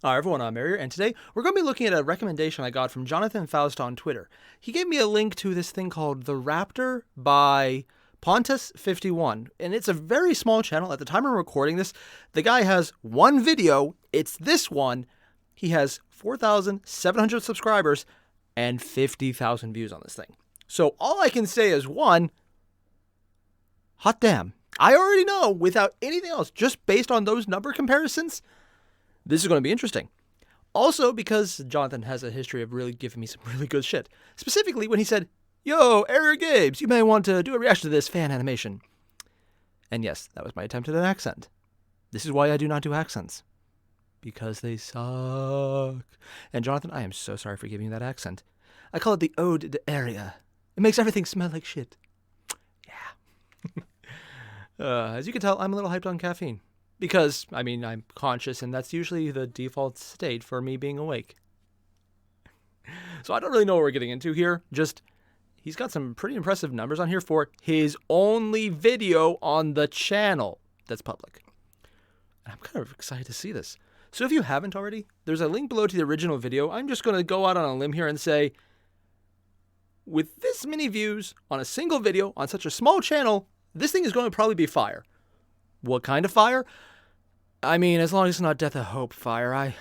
Hi everyone, I'm Airier, and today we're going to be looking at a recommendation I got from Jonathan Faust on Twitter. He gave me a link to this thing called The Raptor by Pontus51, and it's a very small channel. At the time I'm recording this, the guy has one video, it's this one. He has 4,700 subscribers and 50,000 views on this thing. So all I can say is, one, hot damn. I already know, without anything else, just based on those number comparisons, this is going to be interesting. Also, because Jonathan has a history of really giving me some really good shit. Specifically when he said, "Yo, Airier Games, you may want to do a reaction to this fan animation." And yes, that was my attempt at an accent. This is why I do not do accents. Because they suck. And Jonathan, I am so sorry for giving you that accent. I call it the Ode to Airier. It makes everything smell like shit. Yeah. As you can tell, I'm a little hyped on caffeine. Because, I'm conscious, and that's usually the default state for me being awake. So I don't really know what we're getting into here. Just, he's got some pretty impressive numbers on here for his only video on the channel that's public. And I'm kind of excited to see this. So if you haven't already, there's a link below to the original video. I'm just going to go out on a limb here and say, with this many views on a single video on such a small channel, this thing is going to probably be fire. What kind of fire? As long as it's not Death of Hope fire, I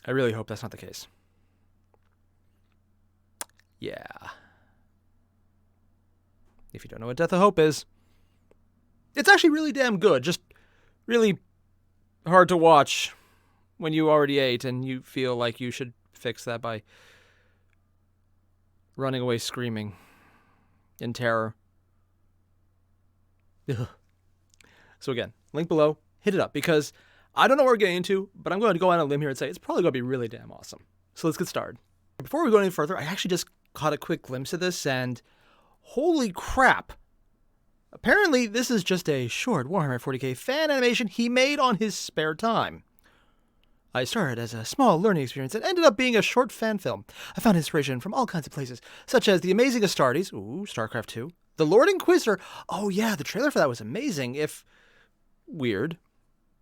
really hope that's not the case. Yeah. If you don't know what Death of Hope is, it's actually really damn good. Just really hard to watch when you already ate and you feel like you should fix that by running away screaming in terror. Ugh. So again, link below, hit it up, because I don't know what we're getting into, but I'm going to go on a limb here and say it's probably going to be really damn awesome. So let's get started. Before we go any further, I actually just caught a quick glimpse of this, and holy crap. Apparently, this is just a short Warhammer 40k fan animation he made on his spare time. I started as a small learning experience and ended up being a short fan film. I found inspiration from all kinds of places, such as the amazing ASTARTES, StarCraft 2, The Lord Inquisitor, oh yeah, the trailer for that was amazing, if weird,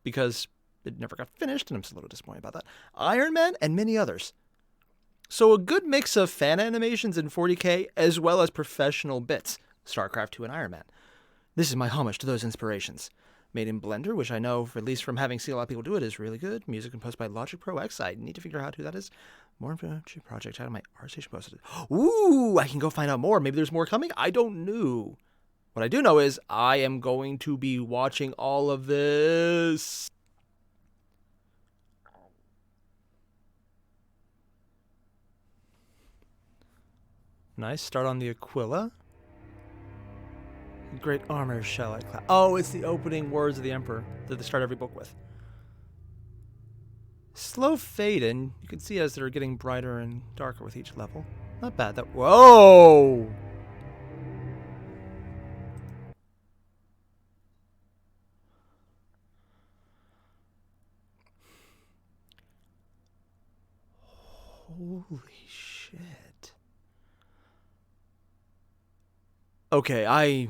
because it never got finished, and I'm just a little disappointed about that, Iron Man, and many others. So a good mix of fan animations in 40k, as well as professional bits, StarCraft 2 and Iron Man. This is my homage to those inspirations. Made in Blender, which I know, at least from having seen a lot of people do it, is really good. Music composed by Logic Pro X. I need to figure out who that is. More information project out of my ArtStation posted. Ooh, I can go find out more. Maybe there's more coming. I don't know. What I do know is I am going to be watching all of this. Nice. Start on the Aquila. Great armor shall I clap. Oh, it's the opening words of the Emperor that they start every book with. Slow fade in. You can see as they're getting brighter and darker with each level. Not bad. Whoa! Holy shit. Okay,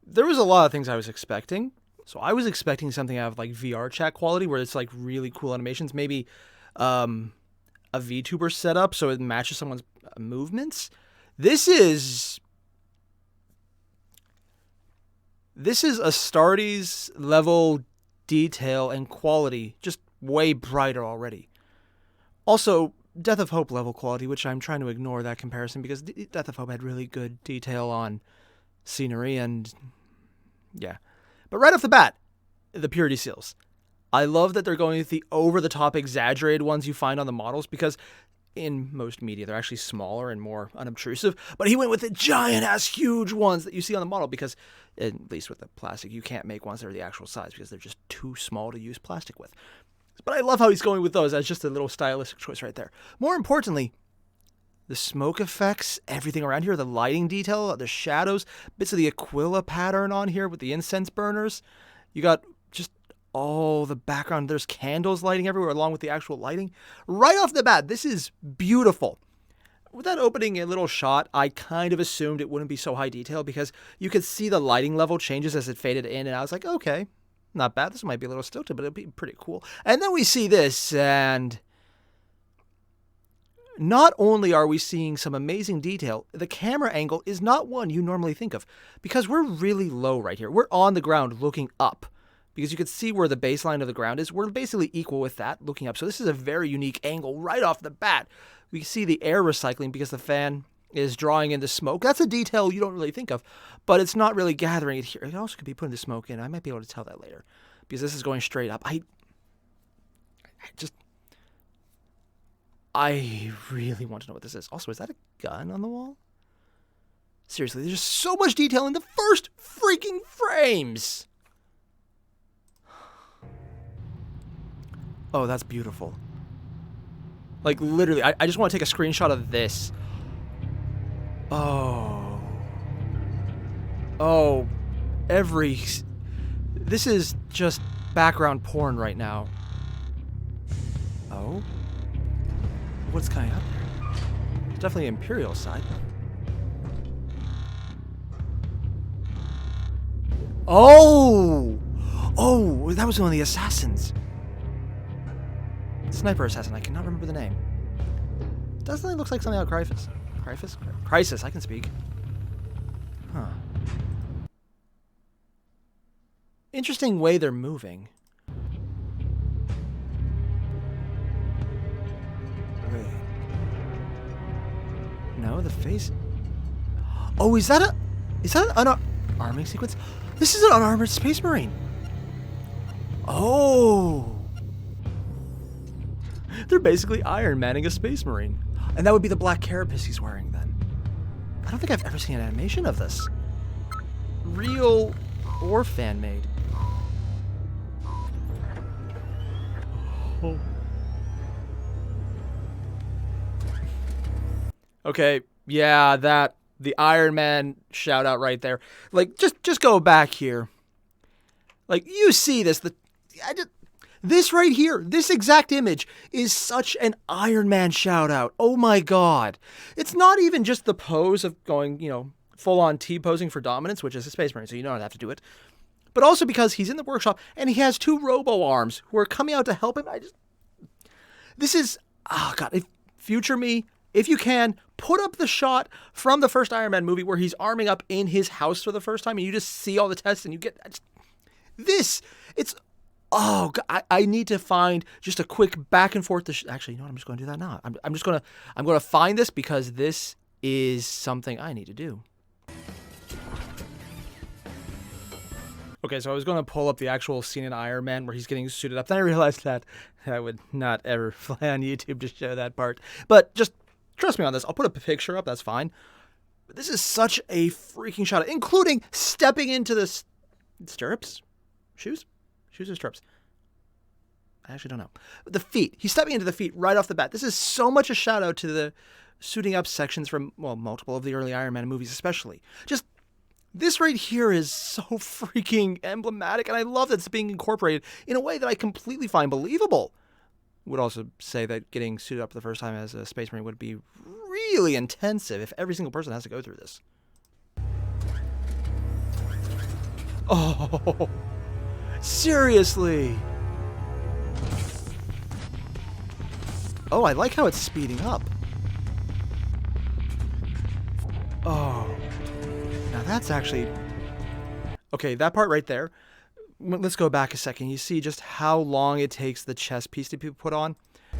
there was a lot of things I was expecting. So I was expecting something out of like VR chat quality where it's like really cool animations. Maybe a VTuber setup so it matches someone's movements. This is ASTARTES level detail and quality. Just way brighter already. Also, Death of Hope level quality, which I'm trying to ignore that comparison because Death of Hope had really good detail on scenery and yeah. But right off the bat, the purity seals. I love that they're going with the over-the-top exaggerated ones you find on the models because in most media they're actually smaller and more unobtrusive. But he went with the giant-ass huge ones that you see on the model because, at least with the plastic, you can't make ones that are the actual size because they're just too small to use plastic with. But I love how he's going with those as just a little stylistic choice right there. More importantly, the smoke effects, everything around here, the lighting detail, the shadows, bits of the Aquila pattern on here with the incense burners. You got just all the background. There's candles lighting everywhere along with the actual lighting. Right off the bat, this is beautiful. with that opening a little shot, I kind of assumed it wouldn't be so high detail because you could see the lighting level changes as it faded in, and I was like, okay, not bad. This might be a little stilted, but it'll be pretty cool. And then we see this, and not only are we seeing some amazing detail, the camera angle is not one you normally think of because we're really low right here. We're on the ground looking up because you can see where the baseline of the ground is. We're basically equal with that looking up. So this is a very unique angle right off the bat. We see the air recycling because the fan is drawing in the smoke. That's a detail you don't really think of, but it's not really gathering it here. It also could be putting the smoke in. I might be able to tell that later because this is going straight up. I really want to know what this is. Also, is that a gun on the wall? Seriously, there's just so much detail in the first freaking frames. Oh, that's beautiful. Like, literally, I just want to take a screenshot of this. Oh. Oh. This is just background porn right now. Oh? What's coming up there? It's definitely Imperial side. Oh! Oh, that was one of the assassins. Sniper assassin, I cannot remember the name. Doesn't it look like something out of Crisis? Crisis, I can speak. Huh. Interesting way they're moving. Wait. No, the face... Oh, is that an unarming sequence? This is an unarmored Space Marine. Oh! They're basically Iron Manning a Space Marine. And that would be the black carapace he's wearing then. I don't think I've ever seen an animation of this. Real or fan-made. Oh. Okay, yeah, the Iron Man shout out right there. Like, just go back here. Like, you see this, this right here, this exact image is such an Iron Man shout out. Oh my god. It's not even just the pose of going, full on T-posing for dominance, which is a Space Marine, so you don't have to do it. But also because he's in the workshop and he has two robo arms who are coming out to help him. This is, oh god, future me, if you can, put up the shot from the first Iron Man movie where he's arming up in his house for the first time and you just see all the tests and you get this. Oh, God, I need to find just a quick back and forth. Actually, you know what? I'm just going to do that now. I'm going to find this because this is something I need to do. Okay, so I was going to pull up the actual scene in Iron Man where he's getting suited up. Then I realized that I would not ever fly on YouTube to show that part. But just trust me on this. I'll put a picture up. That's fine. But this is such a freaking shot, including stepping into the stirrups, shoes or stirrups. I actually don't know. The feet. He's stepping into the feet right off the bat. This is so much a shout out to the suiting up sections from, multiple of the early Iron Man movies especially. Just this right here is so freaking emblematic, and I love that it's being incorporated in a way that I completely find believable. Would also say that getting suited up the first time as a Space Marine would be really intensive if every single person has to go through this. Oh, seriously. Oh, I like how it's speeding up. Oh. Now that's actually... Okay, that part right there. Let's go back a second. You see just how long it takes the chest piece to be put on?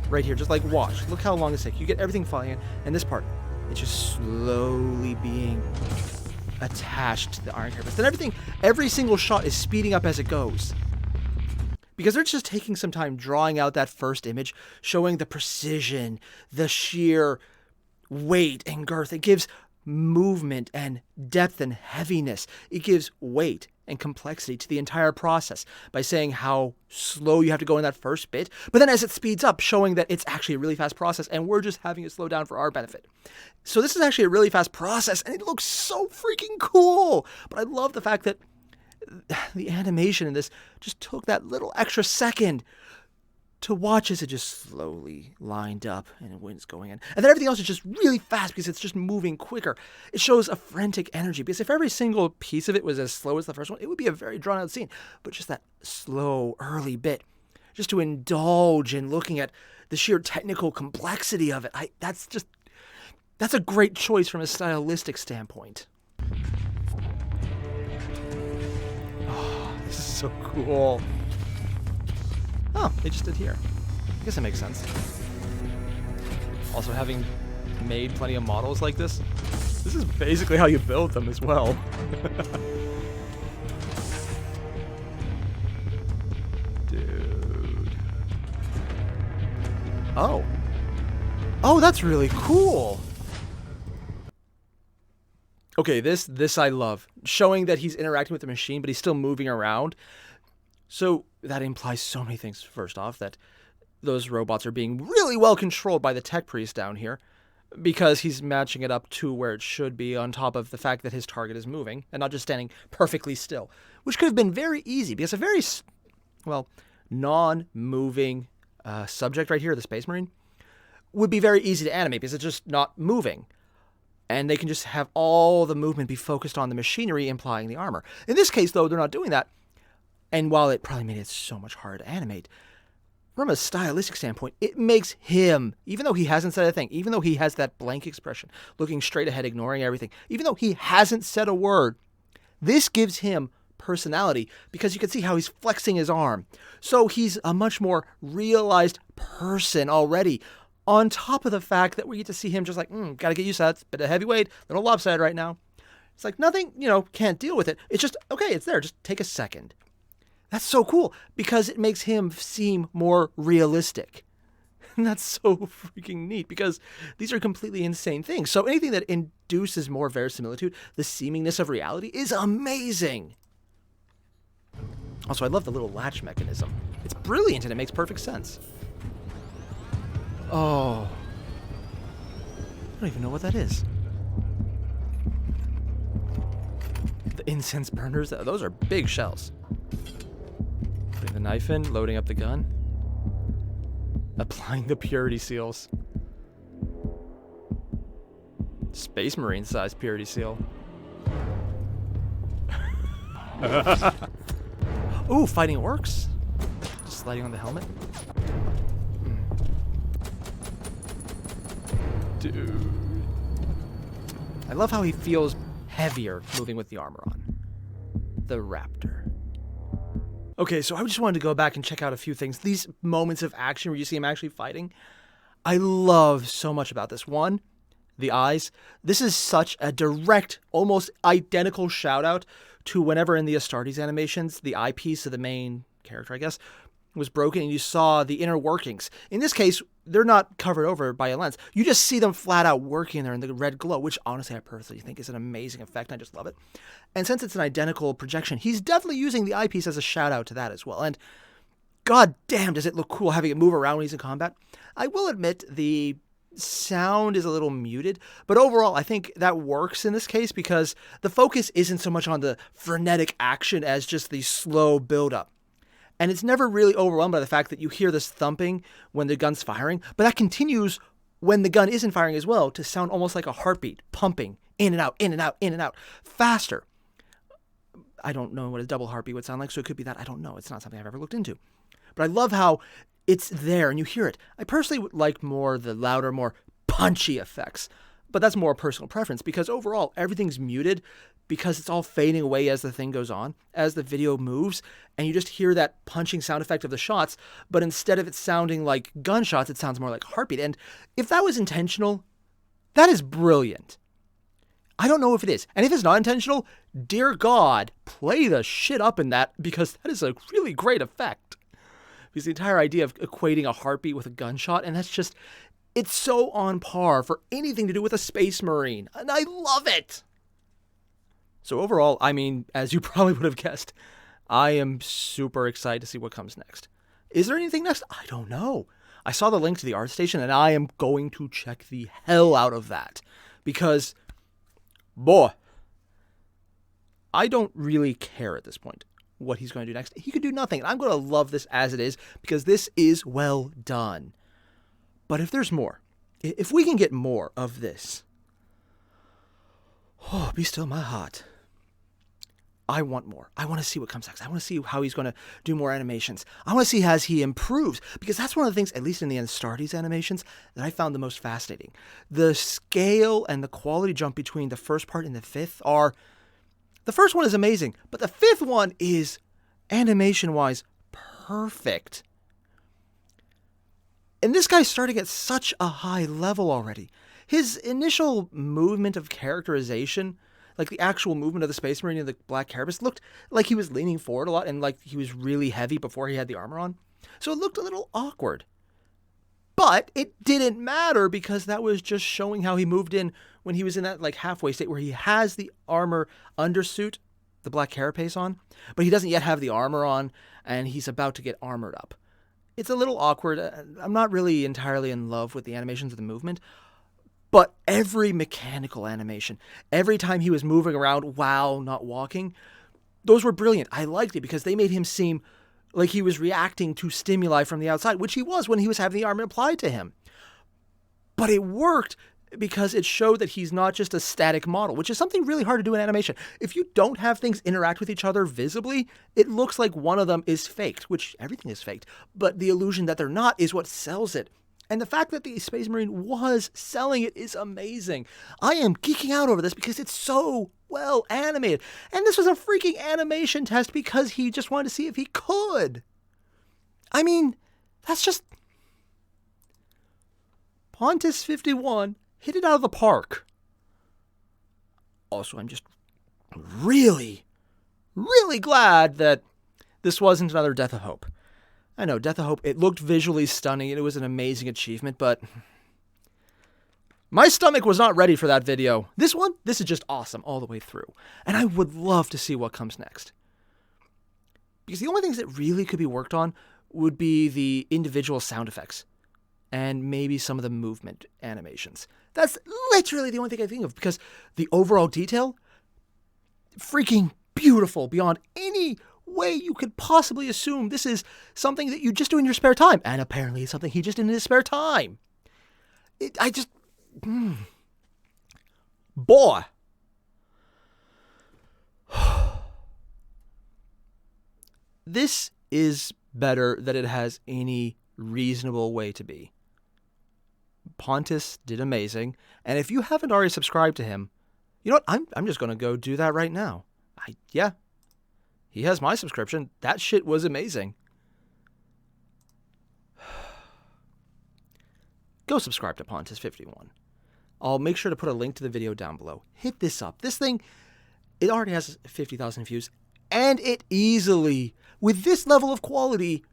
Right here, just like watch. Look how long it takes. You get everything falling in, and this part, it's just slowly being attached to the iron carapace. Then every single shot is speeding up as it goes. Because they're just taking some time drawing out that first image, showing the precision, the sheer weight and girth. It gives movement and depth and heaviness. It gives weight and complexity to the entire process by saying how slow you have to go in that first bit. But then as it speeds up, showing that it's actually a really fast process and we're just having it slow down for our benefit. So this is actually a really fast process and it looks so freaking cool. But I love the fact that the animation in this just took that little extra second to watch as it just slowly lined up and the wind's going in. And then everything else is just really fast because it's just moving quicker. It shows a frantic energy because if every single piece of it was as slow as the first one, it would be a very drawn out scene. But just that slow, early bit, just to indulge in looking at the sheer technical complexity of it, that's a great choice from a stylistic standpoint. Oh, this is so cool. Oh, they just did here. I guess that makes sense. Also, having made plenty of models like this is basically how you build them as well. Dude. Oh. Oh, that's really cool. Okay, this I love. Showing that he's interacting with the machine, but he's still moving around. So that implies so many things. First off, that those robots are being really well controlled by the tech priest down here, because he's matching it up to where it should be, on top of the fact that his target is moving and not just standing perfectly still, which could have been very easy because a very, well, non-moving subject right here, the Space Marine, would be very easy to animate because it's just not moving. And they can just have all the movement be focused on the machinery implying the armor. In this case, though, they're not doing that. And while it probably made it so much harder to animate, from a stylistic standpoint, it makes him, even though he hasn't said a thing, even though he has that blank expression, looking straight ahead, ignoring everything, even though he hasn't said a word, this gives him personality because you can see how he's flexing his arm. So he's a much more realized person already, on top of the fact that we get to see him just like, gotta get used to that. It's a bit of heavyweight, a little lopsided right now. It's like nothing, can't deal with it. It's just, okay, it's there. Just take a second. That's so cool because it makes him seem more realistic. And that's so freaking neat because these are completely insane things. So anything that induces more verisimilitude, the seemingness of reality, is amazing. Also, I love the little latch mechanism. It's brilliant and it makes perfect sense. Oh. I don't even know what that is. The incense burners, those are big shells. Putting the knife in, loading up the gun. Applying the purity seals. Space Marine size purity seal. Ooh, fighting orcs. Just sliding on the helmet. Dude. I love how he feels heavier moving with the armor on. The Raptor. Okay, so I just wanted to go back and check out a few things. These moments of action where you see him actually fighting, I love so much about this. One, the eyes. This is such a direct, almost identical shout out to whenever in the ASTARTES animations, the eyepiece of the main character, I guess, was broken and you saw the inner workings. In this case, they're not covered over by a lens. You just see them flat out working there in the red glow, which honestly I personally think is an amazing effect. I just love it. And since it's an identical projection, he's definitely using the eyepiece as a shout out to that as well. And god damn, does it look cool having it move around when he's in combat. I will admit the sound is a little muted, but overall I think that works in this case because the focus isn't so much on the frenetic action as just the slow build-up. And it's never really overwhelmed by the fact that you hear this thumping when the gun's firing, but that continues when the gun isn't firing as well to sound almost like a heartbeat, pumping in and out, in and out, in and out, faster. I don't know what a double heartbeat would sound like, so it could be that. I don't know. It's not something I've ever looked into. But I love how it's there and you hear it. I personally would like more the louder, more punchy effects, but that's more personal preference because overall everything's muted because it's all fading away as the thing goes on, as the video moves, and you just hear that punching sound effect of the shots, but instead of it sounding like gunshots, it sounds more like heartbeat. And if that was intentional, that is brilliant. I don't know if it is. And if it's not intentional, dear God, play the shit up in that because that is a really great effect. Because the entire idea of equating a heartbeat with a gunshot, and that's just, it's so on par for anything to do with a Space Marine. And I love it. So overall, I mean, as you probably would have guessed, I am super excited to see what comes next. Is there anything next? I don't know. I saw the link to the art station, and I am going to check the hell out of that. Because, boy, I don't really care at this point. what he's going to do next. He could do nothing. And I'm going to love this as it is because this is well done. But if there's more, if we can get more of this, oh, be still my heart. I want more. I want to see what comes next. I want to see how he's going to do more animations. I want to see as he improves, because that's one of the things, at least in the ASTARTES animations, that I found the most fascinating. The scale and the quality jump between the first part and the fifth are... The first one is amazing, but the fifth one is, animation-wise, perfect. And this guy's starting at such a high level already. His initial movement of characterization, like the actual movement of the Space Marine and the Black Carapace, looked like he was leaning forward a lot and like he was really heavy before he had the armor on. So it looked a little awkward. But it didn't matter because that was just showing how he moved in when he was in that like halfway state where he has the armor undersuit, the Black Carapace on, but he doesn't yet have the armor on and he's about to get armored up. It's a little awkward. I'm not really entirely in love with the animations of the movement. But every mechanical animation, every time he was moving around while not walking, those were brilliant. I liked it because they made him seem like he was reacting to stimuli from the outside, which he was when he was having the armor applied to him. But it worked because it showed that he's not just a static model, which is something really hard to do in animation. If you don't have things interact with each other visibly, it looks like one of them is faked, which everything is faked. But the illusion that they're not is what sells it. And the fact that the Space Marine was selling it is amazing. I am geeking out over this because it's so well animated. And this was a freaking animation test because he just wanted to see if he could. I mean, that's just... Pontus 51 hit it out of the park. Also, I'm just really, really glad that this wasn't another Death of Hope. I know, Death of Hope, it looked visually stunning, and it was an amazing achievement, but my stomach was not ready for that video. This is just awesome all the way through, and I would love to see what comes next. Because the only things that really could be worked on would be the individual sound effects, and maybe some of the movement animations. That's literally the only thing I think of, because the overall detail, freaking beautiful beyond any way you could possibly assume. This is something that you just do in your spare time. And apparently it's something he just did in his spare time. Boy. This is better than it has any reasonable way to be. Pontus did amazing. And if you haven't already subscribed to him, you know what? I'm just going to go do that right now. Yeah. He has my subscription. That shit was amazing. Go subscribe to Pontus 51. I'll make sure to put a link to the video down below. Hit this up. This thing, it already has 50,000 views. And it easily, with this level of quality,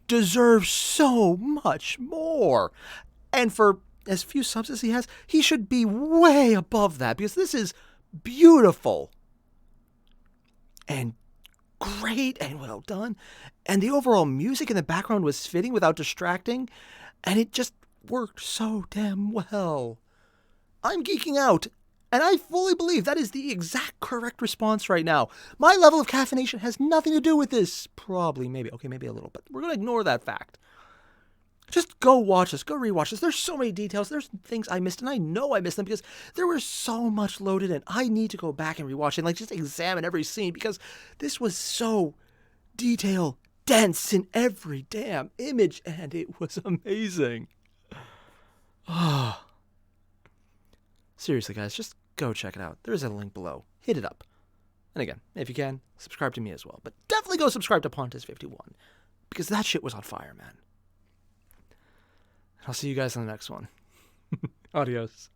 deserves so much more. And for as few subs as he has, he should be way above that. Because this is beautiful. And great and well done, and the overall music in the background was fitting without distracting, and it just worked so damn well. I'm geeking out, and I fully believe that is the exact correct response right now. My level of caffeination has nothing to do with this. Probably, maybe a little, but we're going to ignore that fact. Just go watch this. Go rewatch this. There's so many details. There's things I missed, and I know I missed them because there was so much loaded in. I need to go back and rewatch it and just examine every scene because this was so detail dense in every damn image, and it was amazing. Seriously, guys, just go check it out. There's a link below. Hit it up. And again, if you can, subscribe to me as well. But definitely go subscribe to Pontus 51 because that shit was on fire, man. I'll see you guys on the next one. Adios.